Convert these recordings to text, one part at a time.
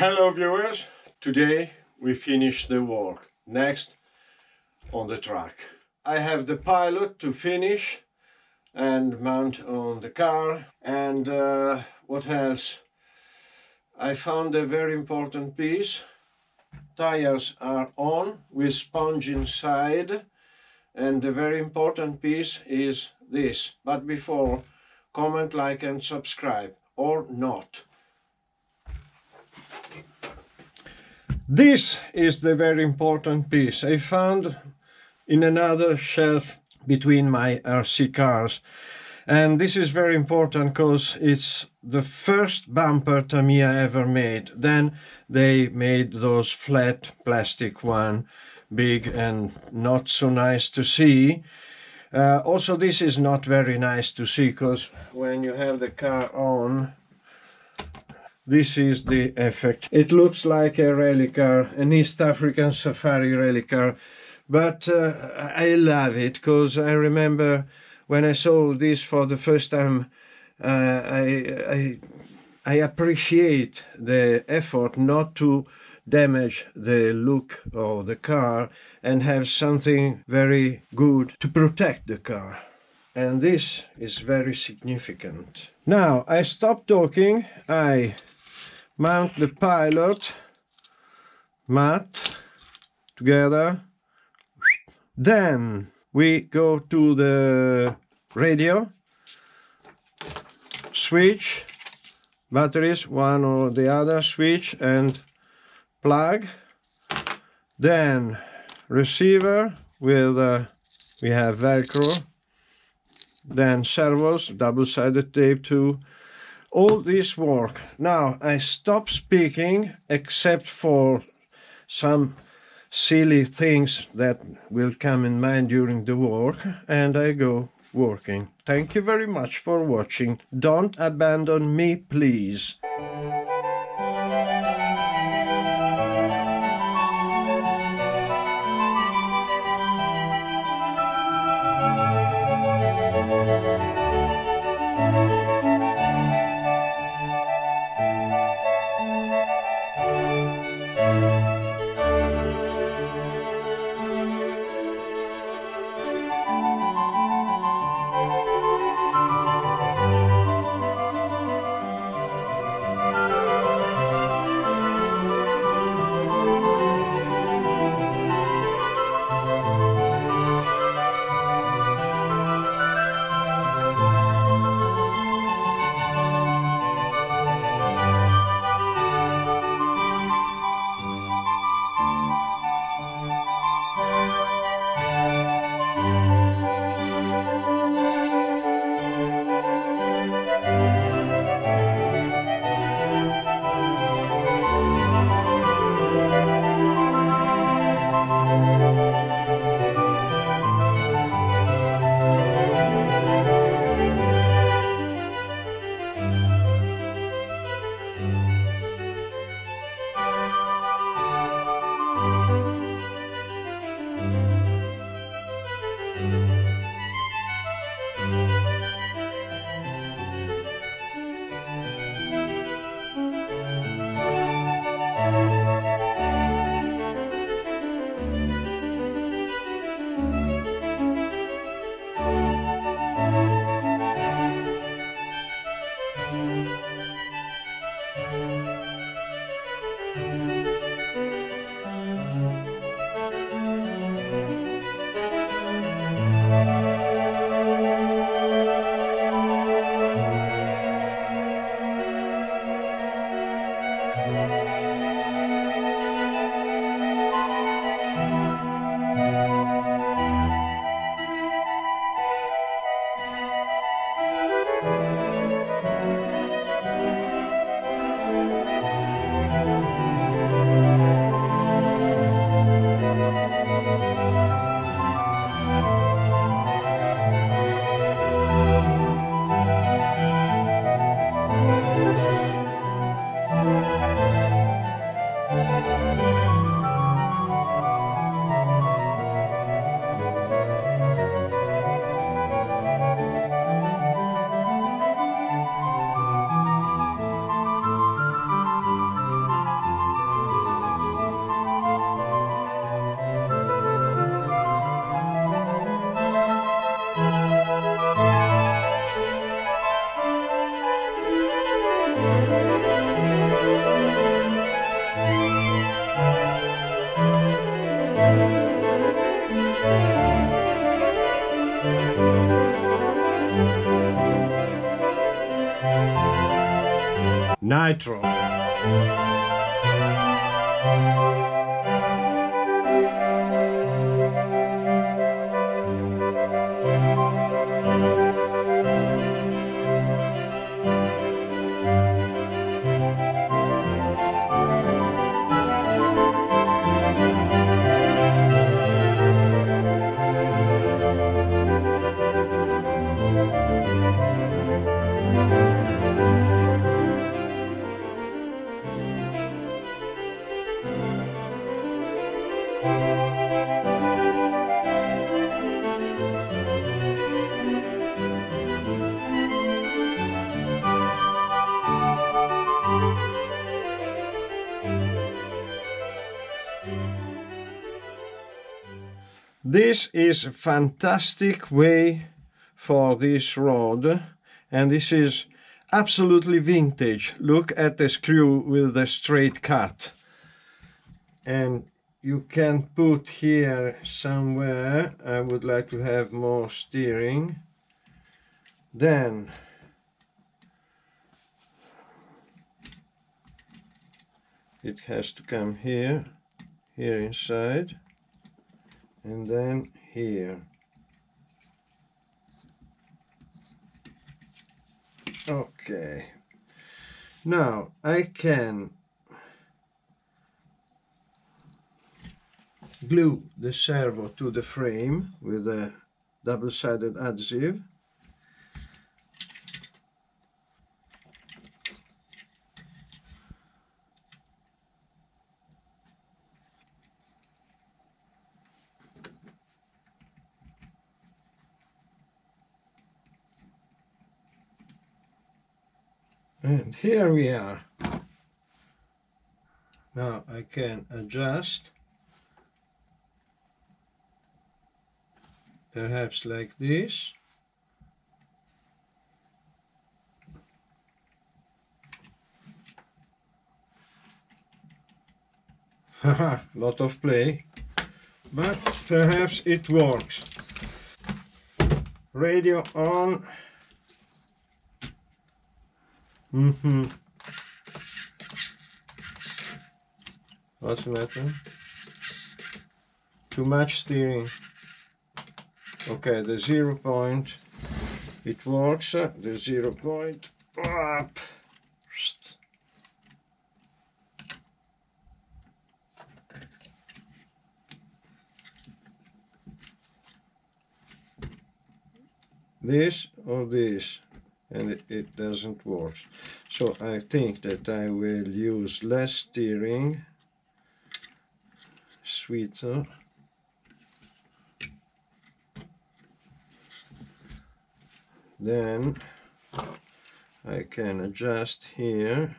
Hello viewers, today we finish the work. Next on the track. I have the pilot to finish and mount on the car, and what else? I found a very important piece. Tires are on with sponge inside, and the very important piece is this. But before, comment, like and subscribe, or not. This is the very important piece I found in another shelf between my RC cars, and this is very important because it's the first bumper Tamiya ever made. Then they made those flat plastic one, big and not so nice to see. Also, this is not very nice to see because when you have the car on, this is the effect. It looks like a rally car, an East African safari rally car, but I love it because I remember when I saw this for the first time, I appreciate the effort not to damage the look of the car and have something very good to protect the car. And this is very significant. Now I stop talking, I mount the pilot mat together. Then we go to the radio, switch, batteries, one or the other, switch and plug. Then receiver with we have Velcro. Then servos, double-sided tape too. All this work. Now I stop speaking except for some silly things that will come in mind during the work, and I go working. Thank you very much for watching. Don't abandon me, please. Nitro. This is a fantastic way for this rod, and this is absolutely vintage. Look at the screw with the straight cut, and you can put here somewhere. I would like to have more steering. Then it has to come here inside, and then here. Okay, now I can glue the servo to the frame with a double-sided adhesive. And here we are. Now I can adjust, perhaps like this. Haha, lot of play, but perhaps it works. Radio on. What's the matter? Too much steering. Okay, the 0 point, it works. The 0 point up. This or this, and it doesn't work. So I think that I will use less steering, sweeter. Then I can adjust here.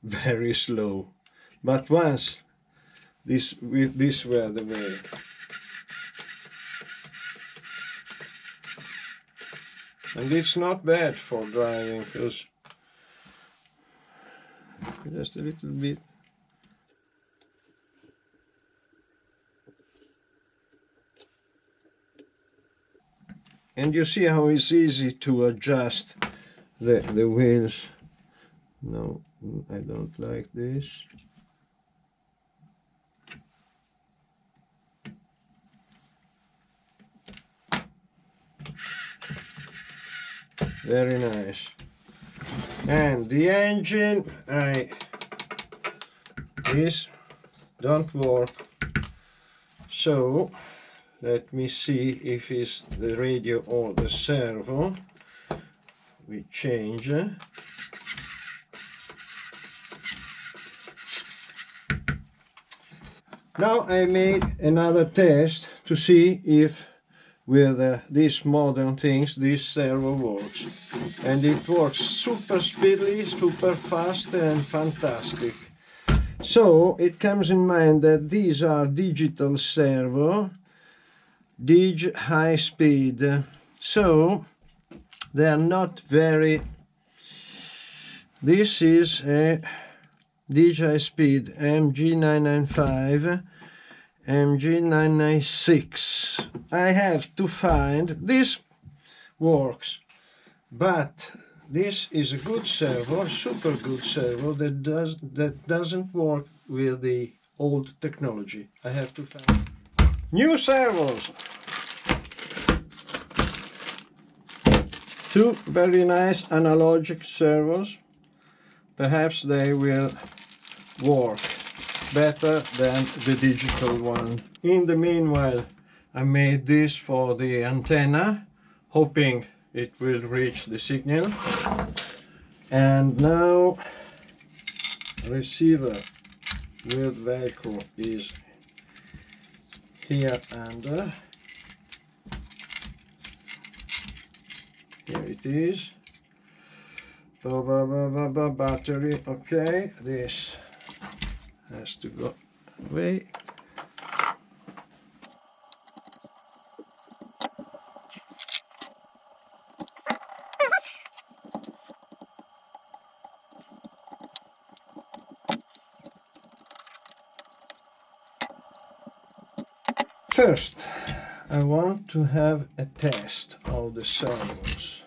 Very slow, but once this were the way. And it's not bad for driving, because just a little bit. And you see how it's easy to adjust the wheels. No, I don't like this. Very nice. And the engine, this don't work. So let me see if it's the radio or the servo. We change. Now I made another test to see if with these modern things this servo works, and it works super speedily, super fast and fantastic. So it comes in mind that these are digital servo, dig high speed, so they are not very This is a DJI Speed MG995, MG996. I have to find, this works, but this is a good servo, super good servo that doesn't work with the old technology. I have to find new servos. Two very nice analogic servos. Perhaps they will work better than the digital one. In the meanwhile, I made this for the antenna, hoping it will reach the signal. And now receiver with Velcro is here under. Here it is. Battery, okay, this has to go away. First, I want to have a test of the servos.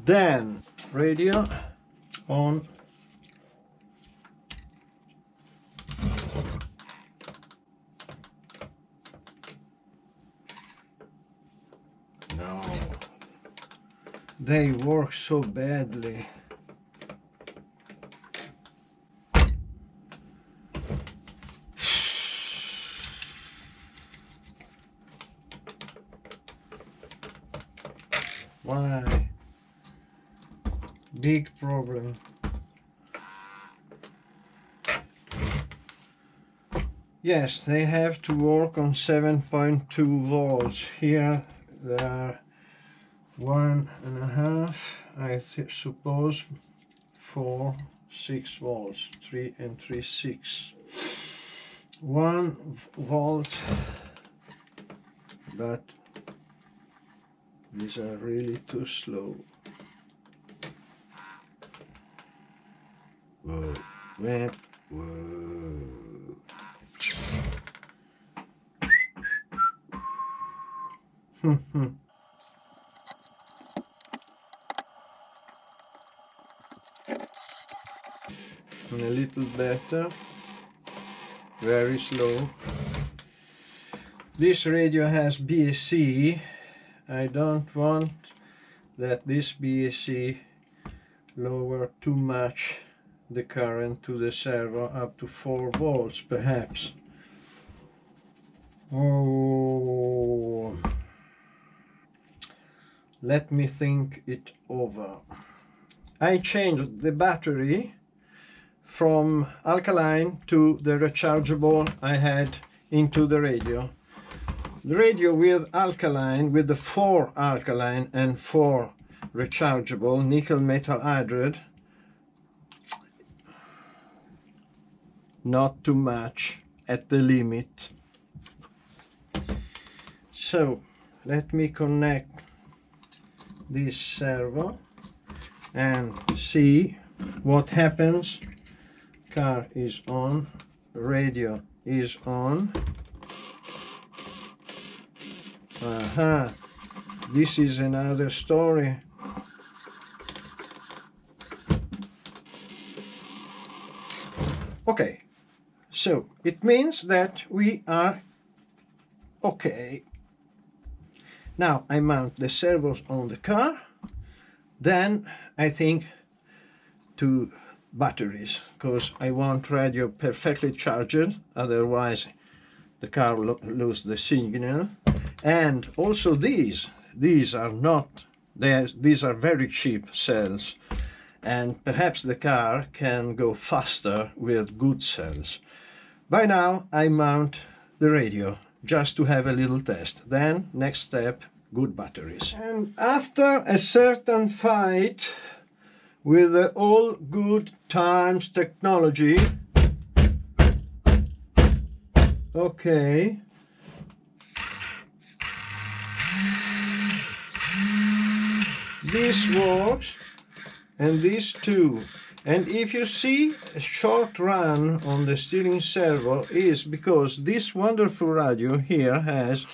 Then, radio on. No, they work so badly. Why? Big problem. Yes, they have to work on 7.2 volts. Here there are 1.5, I suppose 4, 6 volts, 3 and 3, 6. 1 volt, but these are really too slow. Whoa, man, whoa. And a little better, very slow. This radio has BSC. I don't want that this BSC lower too much the current to the servo, up to 4 volts perhaps. Oh, let me think it over. I changed the battery from alkaline to the rechargeable I had into the radio. The radio with alkaline, with the 4 alkaline and 4 rechargeable nickel metal hydride, not too much, at the limit. So let me connect this servo and see what happens. Car is on, radio is on. Aha, this is another story. Okay, so it means that we are okay. Now I mount the servos on the car, then I think to batteries, because I want radio perfectly charged, otherwise the car loses the signal. And also these are not, these are very cheap cells, and perhaps the car can go faster with good cells. By now I mount the radio just to have a little test. Then next step, good batteries. And after a certain fight with the all good times technology, okay, this works, and this too. And if you see a short run on the steering servo, is because this wonderful radio here has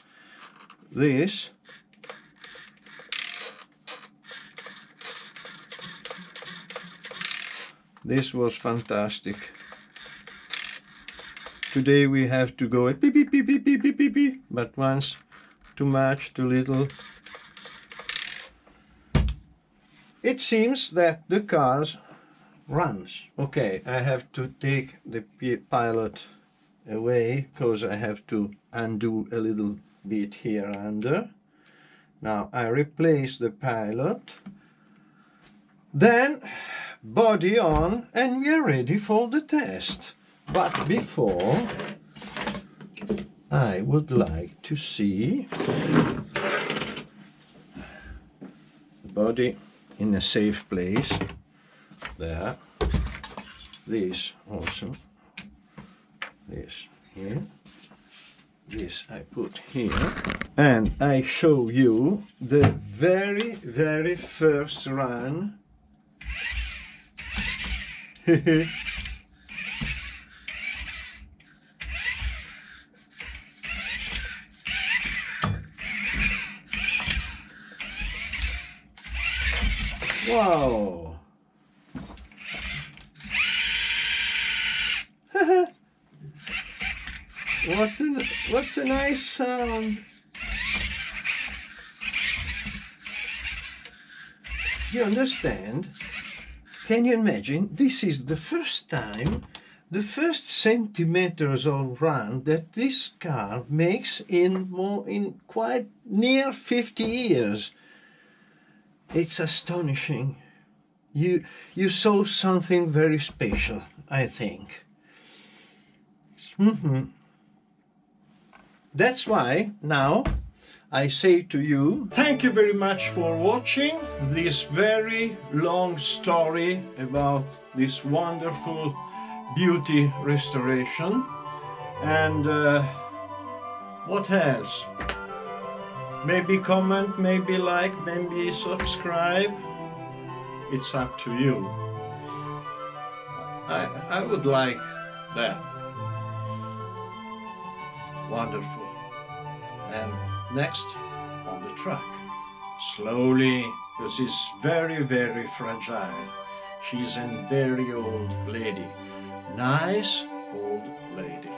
this. This was fantastic. Today we have to go at beep beep beep beep beep beep beep beep, but once too much, too little. It seems that the car runs. Okay, I have to take the pilot away because I have to undo a little bit here under. Now I replace the pilot. Then body on, and we are ready for the test. But before, I would like to see the body in a safe place. There. This also. This here. This I put here. And I show you the very, very first run. Wow! What a nice sound! You understand? Can you imagine? This is the first time, the first centimeters of run that this car makes in quite near 50 years. It's astonishing. You saw something very special, I think. That's why now I say to you, thank you very much for watching this very long story about this wonderful beauty restoration. And what else? Maybe comment, maybe like, maybe subscribe. It's up to you. I would like that. Wonderful. And next on the track. Slowly, because it's very, very fragile. She's a very old lady. Nice old lady.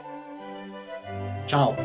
Ciao.